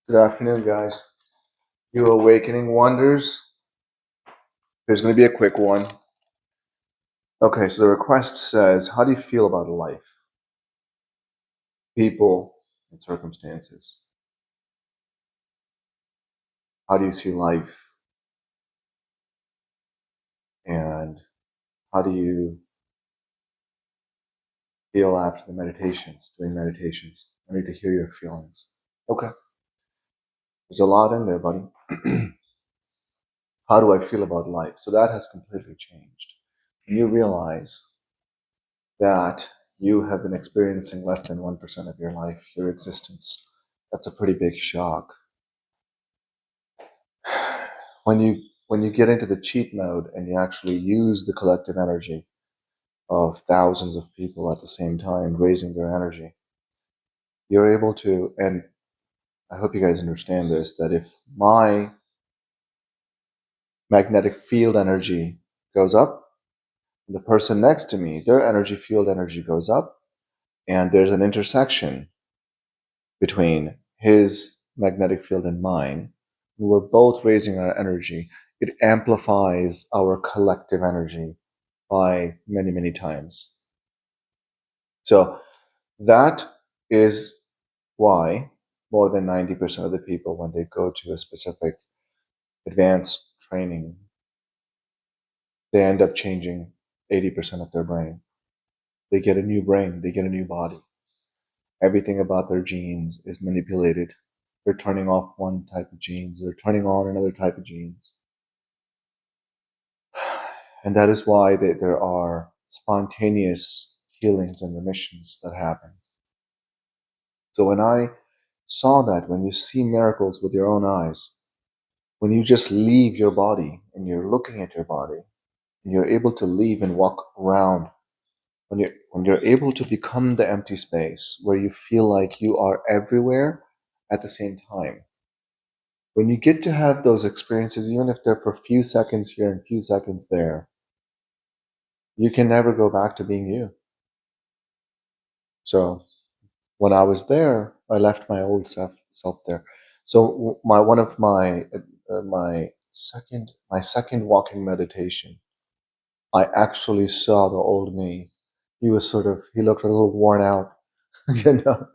Good afternoon, guys. You awakening wonders. Here's going to be a quick one. Okay, so the request says, how do you feel about life, people, and circumstances? How do you see life? And how do you feel after the meditations, doing meditations? I need to hear your feelings. Okay. There's a lot in there, buddy. How do I feel about life? So that has completely changed. You realize that you have been experiencing less than 1% of your life, your existence. That's a pretty big shock. When you get into the cheat mode and you actually use the collective energy of thousands of people at the same time raising their energy, you're able to, and I hope you guys understand this, that if my magnetic field energy goes up, the person next to me, their energy field energy goes up, and there's an intersection between his magnetic field and mine, we're both raising our energy, it amplifies our collective energy by many, many times. So that is why more than 90% of the people, when they go to a specific advanced training, they end up changing 80% of their brain. They get a new brain, they get a new body. Everything about their genes is manipulated. They're turning off one type of genes, they're turning on another type of genes. And that is why there are spontaneous healings and remissions that happen. So when I saw that, when you see miracles with your own eyes, when you just leave your body and you're looking at your body, and you're able to leave and walk around, when you're able to become the empty space where you feel like you are everywhere at the same time, when you get to have those experiences, even if they're for a few seconds here and a few seconds there, you can never go back to being you. So when I was there, I left my old self there. So my second walking meditation, I actually saw the old me. He looked a little worn out, you know.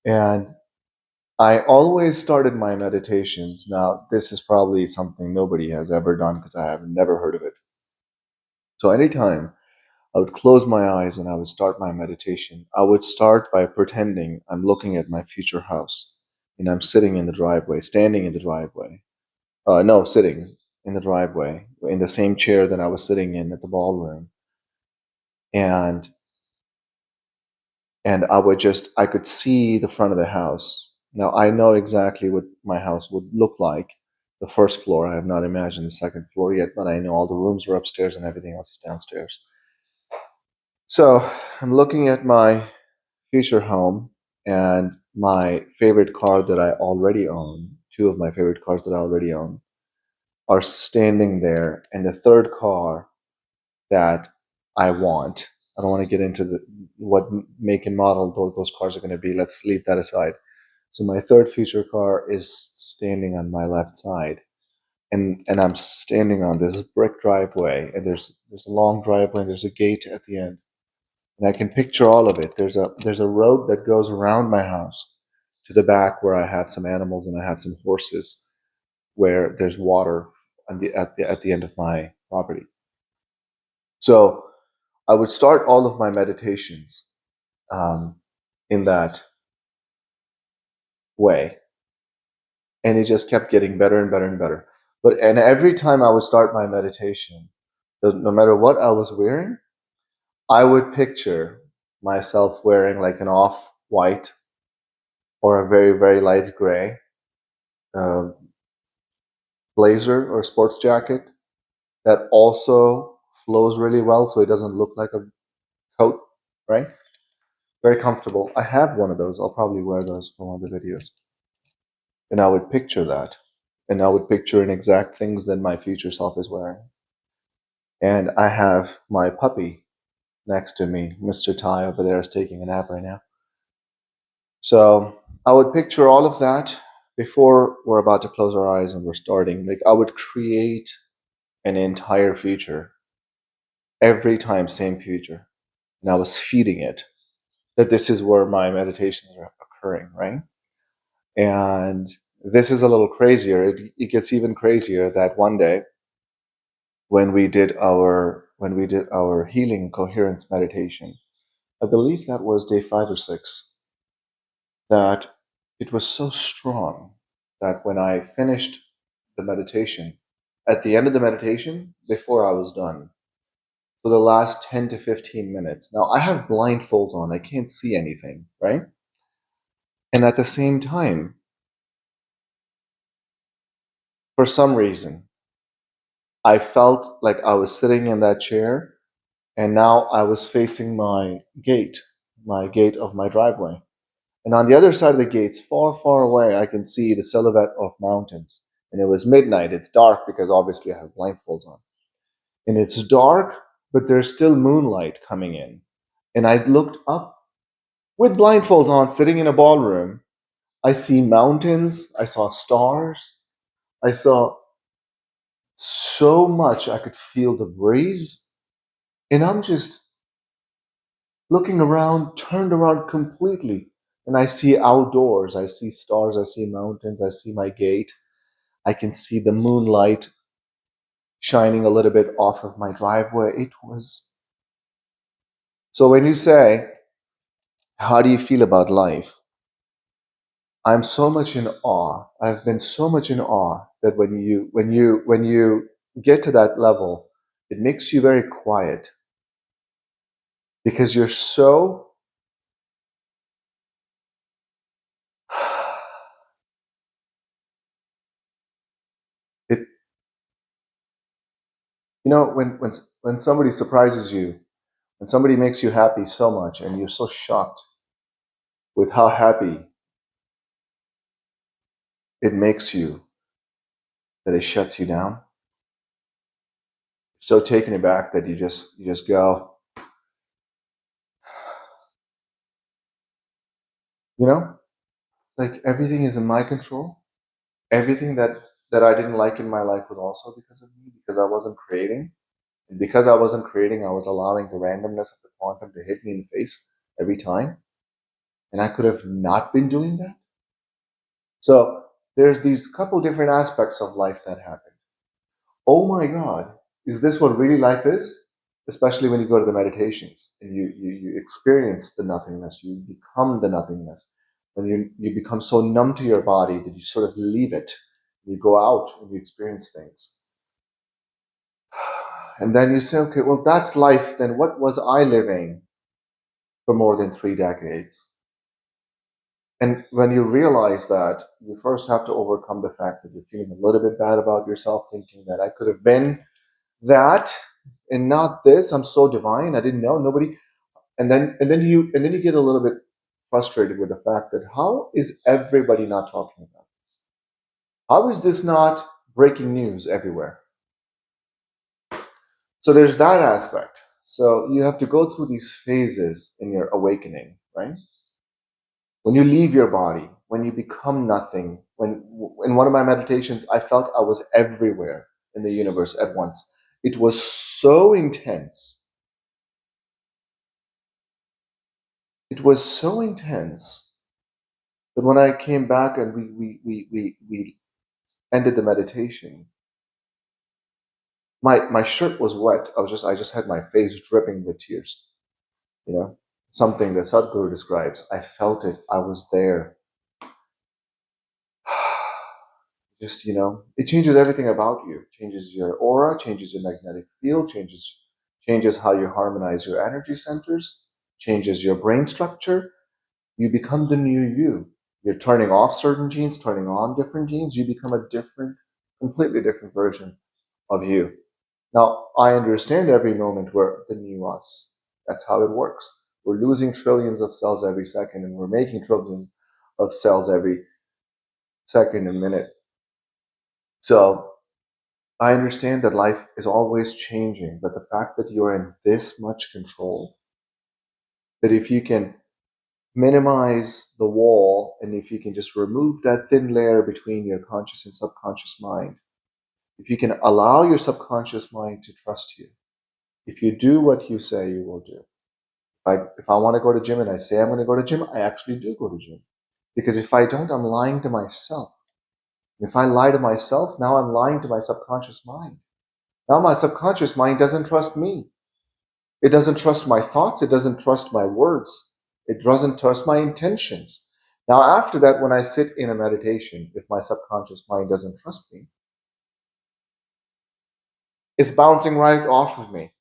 And I always started my meditations. Now, this is probably something nobody has ever done because I have never heard of it. So anytime I would close my eyes and I would start my meditation, I would start by pretending I'm looking at my future house and I'm sitting in the driveway, standing in the driveway. No, sitting in the driveway in the same chair that I was sitting in at the ballroom. And I could see the front of the house. Now I know exactly what my house would look like. The first floor, I have not imagined the second floor yet, but I know all the rooms are upstairs and everything else is downstairs. So I'm looking at my future home, and my favorite car that I already own, two of my favorite cars that I already own, are standing there, and the third car that I want, I don't want to get into what make and model those cars are going to be. Let's leave that aside. So my third future car is standing on my left side, and I'm standing on this brick driveway, and there's a long driveway, and there's a gate at the end. And I can picture all of it. There's a road that goes around my house to the back where I have some animals and I have some horses, where there's water at the end of my property. So I would start all of my meditations in that way, and it just kept getting better and better and better. And every time I would start my meditation, no matter what I was wearing, I would picture myself wearing like an off-white or a very, very light gray uh, blazer or sports jacket that also flows really well so it doesn't look like a coat, right? Very comfortable. I have one of those. I'll probably wear those for one of the videos. And I would picture that. And I would picture in exact things that my future self is wearing. And I have my puppy next to me. Mr. Ty over there is taking a nap right now. So I would picture all of that, before we're about to close our eyes and we're starting, like I would create an entire future every time, same future. And I was feeding it that this is where my meditations are occurring, right? And this is a little crazier. It gets even crazier that one day when we did our healing coherence meditation, I believe that was day 5 or 6, that it was so strong that when I finished the meditation, at the end of the meditation, before I was done, for the last 10 to 15 minutes, now I have blindfolds on, I can't see anything, right? And at the same time, for some reason, I felt like I was sitting in that chair and now I was facing my gate of my driveway. And on the other side of the gates, far, far away, I can see the silhouette of mountains. And it was midnight. It's dark because obviously I have blindfolds on. And it's dark, but there's still moonlight coming in. And I looked up with blindfolds on, sitting in a ballroom. I see mountains. I saw stars. I saw so much. I could feel the breeze. And I'm just looking around, turned around completely. And I see outdoors. I see stars. I see mountains. I see my gate. I can see the moonlight shining a little bit off of my driveway. It was. So when you say, how do you feel about life? I'm so much in awe. I've been so much in awe that when you get to that level, it makes you very quiet because you're so it when somebody surprises you, when somebody makes you happy so much and you're so shocked with how happy it makes you that it shuts you down, so taken aback that you just go, you know, like everything is in my control. Everything that I didn't like in my life was also because of me, because I wasn't creating. And because I wasn't creating, I was allowing the randomness of the quantum to hit me in the face every time. And I could have not been doing that. So there's these couple different aspects of life that happen. Oh my God, is this what really life is? Especially when you go to the meditations and you experience the nothingness, you become the nothingness. When you become so numb to your body that you sort of leave it, you go out and you experience things. And then you say, okay, well, that's life. Then what was I living for more than 3 decades? And when you realize that, you first have to overcome the fact that you're feeling a little bit bad about yourself, thinking that I could have been that and not this. I'm so divine. I didn't know nobody. And then you get a little bit frustrated with the fact that how is everybody not talking about this? How is this not breaking news everywhere? So there's that aspect. So you have to go through these phases in your awakening, right? When you leave your body, when you become nothing, when in one of my meditations, I felt I was everywhere in the universe at once. It was so intense. It was so intense that when I came back and we ended the meditation, my shirt was wet. I just had my face dripping with tears. You know, something that Sadhguru describes. I felt it. I was there. Just, it changes everything about you. Changes your aura, changes your magnetic field, changes how you harmonize your energy centers, changes your brain structure. You become the new you. You're turning off certain genes, turning on different genes. You become a different, completely different version of you. Now, I understand every moment we're the new us. That's how it works. We're losing trillions of cells every second, and we're making trillions of cells every second and minute. So I understand that life is always changing, but the fact that you're in this much control, that if you can minimize the wall, and if you can just remove that thin layer between your conscious and subconscious mind, if you can allow your subconscious mind to trust you, if you do what you say you will do. If I want to go to gym and I say I'm going to go to gym, I actually do go to gym. Because if I don't, I'm lying to myself. If I lie to myself, now I'm lying to my subconscious mind. Now my subconscious mind doesn't trust me. It doesn't trust my thoughts. It doesn't trust my words. It doesn't trust my intentions. Now, after that, when I sit in a meditation, if my subconscious mind doesn't trust me, it's bouncing right off of me.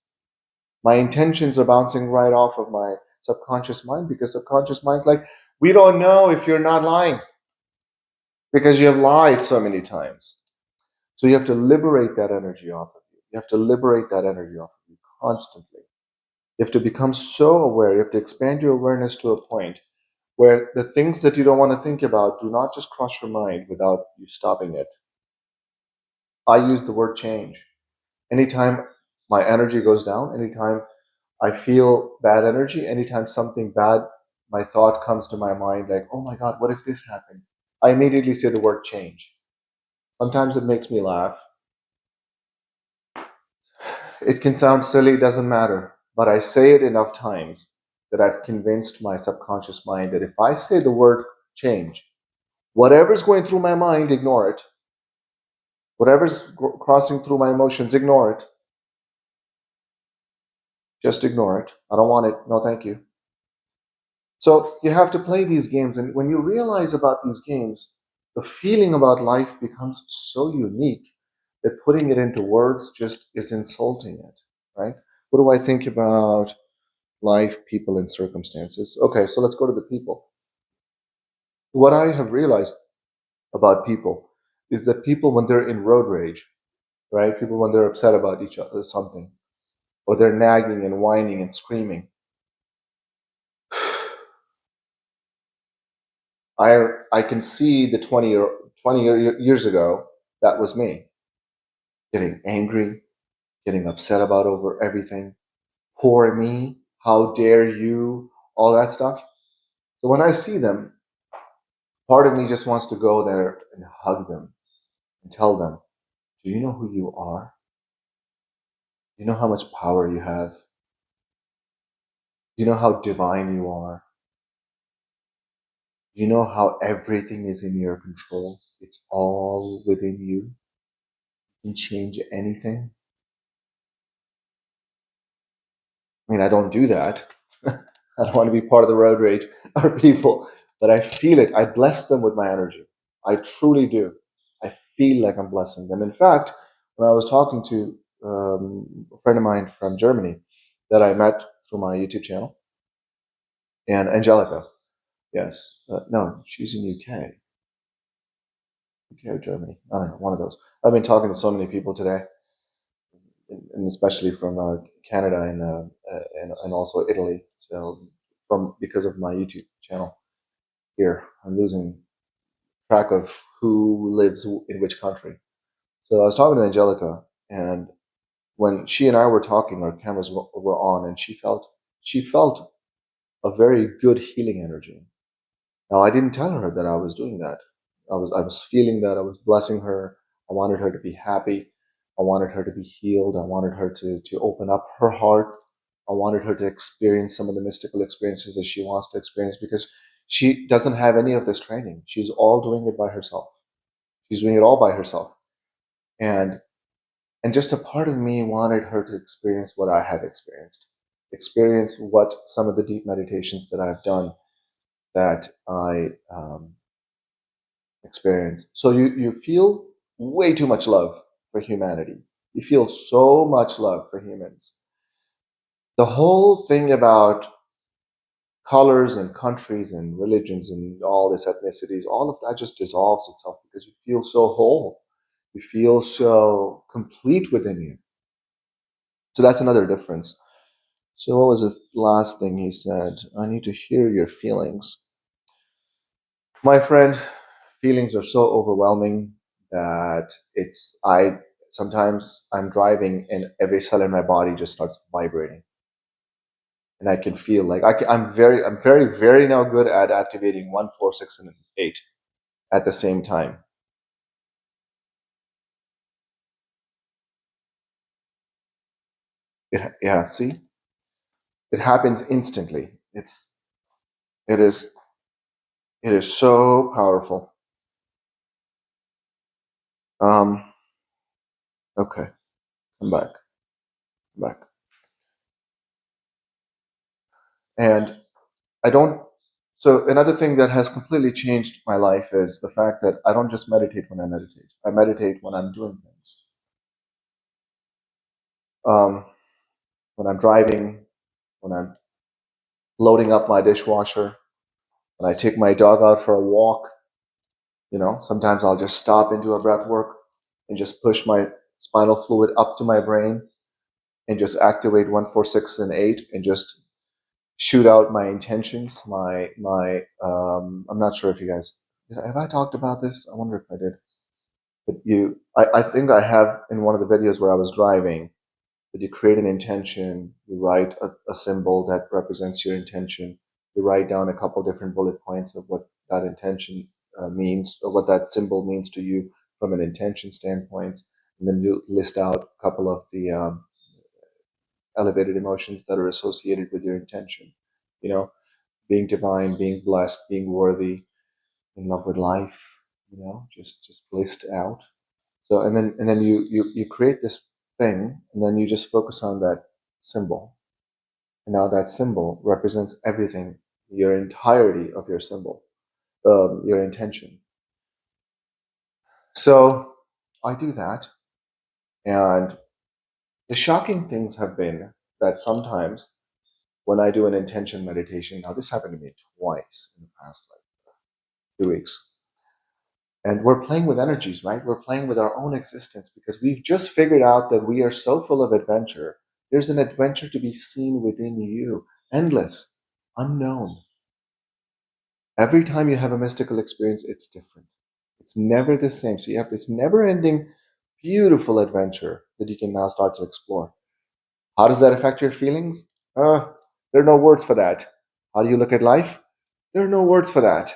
My intentions are bouncing right off of my subconscious mind, because subconscious mind's like, we don't know if you're not lying because you have lied so many times. So you have to liberate that energy off of you. You have to liberate that energy off of you constantly. You have to become so aware. You have to expand your awareness to a point where the things that you don't want to think about do not just cross your mind without you stopping it. I use the word change. Anytime my energy goes down, anytime I feel bad energy, anytime something bad, my thought comes to my mind like, oh my God, what if this happened? I immediately say the word change. Sometimes it makes me laugh. It can sound silly, it doesn't matter. But I say it enough times that I've convinced my subconscious mind that if I say the word change, whatever's going through my mind, ignore it. Whatever's crossing through my emotions, ignore it. Just ignore it. I don't want it. No, thank you. So you have to play these games. And when you realize about these games, the feeling about life becomes so unique that putting it into words just is insulting it, right? What do I think about life, people, and circumstances? Okay, so let's go to the people. What I have realized about people is that people, when they're in road rage, right? People, when they're upset about each other, something, or they're nagging and whining and screaming, I can see the 20 years ago, that was me, getting angry, getting upset about over everything. Poor me, how dare you, all that stuff. So when I see them, part of me just wants to go there and hug them and tell them, do you know who you are? Do you know how much power you have? Do you know how divine you are? Do you know how everything is in your control? It's all within you. You can change anything. I mean, I don't do that. I don't want to be part of the road rage or people, but I feel it. I bless them with my energy. I truly do. I feel like I'm blessing them. In fact, when I was talking to a friend of mine from Germany that I met through my YouTube channel, and Angelica, yes, no, she's in UK or Germany. I don't know, one of those. I've been talking to so many people today, and especially from Canada and also Italy. So because of my YouTube channel here, I'm losing track of who lives in which country. So I was talking to Angelica, and when she and I were talking, our cameras were on, and she felt a very good healing energy. Now I didn't tell her that I was doing that. I was feeling that. I was blessing her. I wanted her to be happy. I wanted her to be healed. I wanted her to open up her heart. I wanted her to experience some of the mystical experiences that she wants to experience, because she doesn't have any of this training. She's all doing it by herself. She's doing it all by herself. And and just a part of me wanted her to experience what I have experienced. Experience what some of the deep meditations that I've done, that I experience. So you feel way too much love for humanity. You feel so much love for humans. The whole thing about colors and countries and religions and all this ethnicities, all of that just dissolves itself, because you feel so whole. You feel so complete within you. So that's another difference. So what was the last thing he said? I need to hear your feelings. My friend, feelings are so overwhelming that I sometimes I'm driving and every cell in my body just starts vibrating. and I can feel like I'm very now good at activating 1, 4, 6, and 8 at the same time. Yeah, see, it happens instantly. It is it is so powerful. Okay, I'm back. I'm back. And I don't. So another thing that has completely changed my life is the fact that I don't just meditate when I meditate. I meditate when I'm doing things. Um, when I'm driving, when I'm loading up my dishwasher, when I take my dog out for a walk, sometimes I'll just stop into a breath work and just push my spinal fluid up to my brain and just activate 1, 4, 6, and 8 and just shoot out my intentions. I'm not sure if you guys have I talked about this. I wonder if I did. But I think I have in one of the videos where I was driving that you create an intention, you write a symbol that represents your intention, you write down a couple different bullet points of what that intention means, or what that symbol means to you from an intention standpoint, and then you list out a couple of the elevated emotions that are associated with your intention. You know, being divine, being blessed, being worthy, in love with life. Just list out. So and then you create this thing, and then you just focus on that symbol. And now that symbol represents everything, your entirety of your symbol, your intention. So I do that, and the shocking things have been that sometimes when I do an intention meditation, now this happened to me twice in the past like 2 weeks. And we're playing with energies, right? We're playing with our own existence because we've just figured out that we are so full of adventure. There's an adventure to be seen within you, endless, unknown. Every time you have a mystical experience, it's different. It's never the same. So you have this never ending, beautiful adventure that you can now start to explore. How does that affect your feelings? There are no words for that. How do you look at life? There are no words for that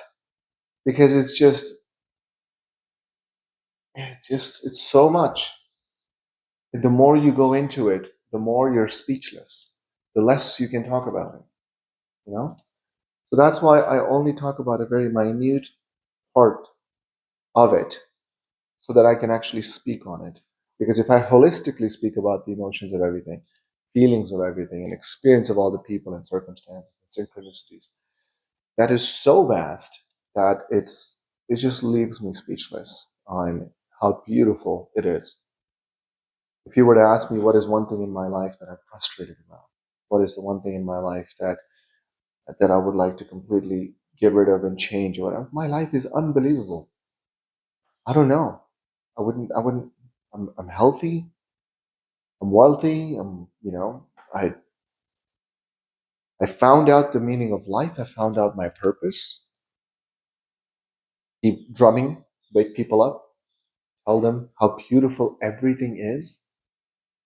because it's so much. And the more you go into it, the more you're speechless, the less you can talk about it, you know? So that's why I only talk about a very minute part of it so that I can actually speak on it. Because if I holistically speak about the emotions of everything, feelings of everything, and experience of all the people and circumstances and synchronicities, that is so vast that it just leaves me speechless on how beautiful it is. If you were to ask me what is one thing in my life that I'm frustrated about, what is the one thing in my life that I would like to completely get rid of and change or whatever, my life is unbelievable. I don't know. I wouldn't I'm healthy, I'm wealthy, I found out the meaning of life, I found out my purpose. Keep drumming, wake people up, tell them how beautiful everything is,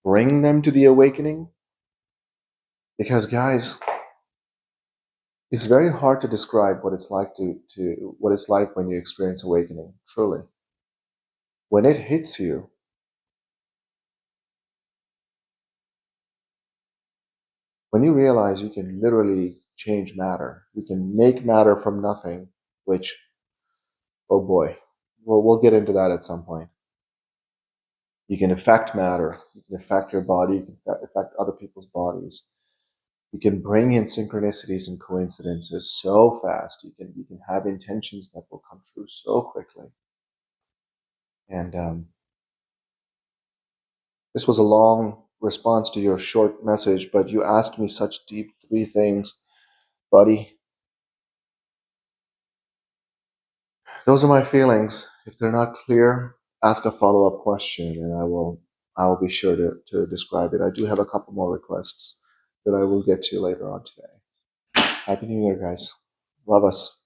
bring them to the awakening. Because guys, it's very hard to describe what it's like to what it's like when you experience awakening, truly. When it hits you, when you realize you can literally change matter, you can make matter from nothing, which, oh boy, we'll get into that at some point. You can affect matter, you can affect your body, you can affect other people's bodies. You can bring in synchronicities and coincidences so fast. You can have intentions that will come true so quickly. And this was a long response to your short message, but you asked me such deep 3 things, buddy. Those are my feelings. If they're not clear, ask a follow-up question, and I will be sure to describe it. I do have a couple more requests that I will get to later on today. Happy New Year, guys. Love us.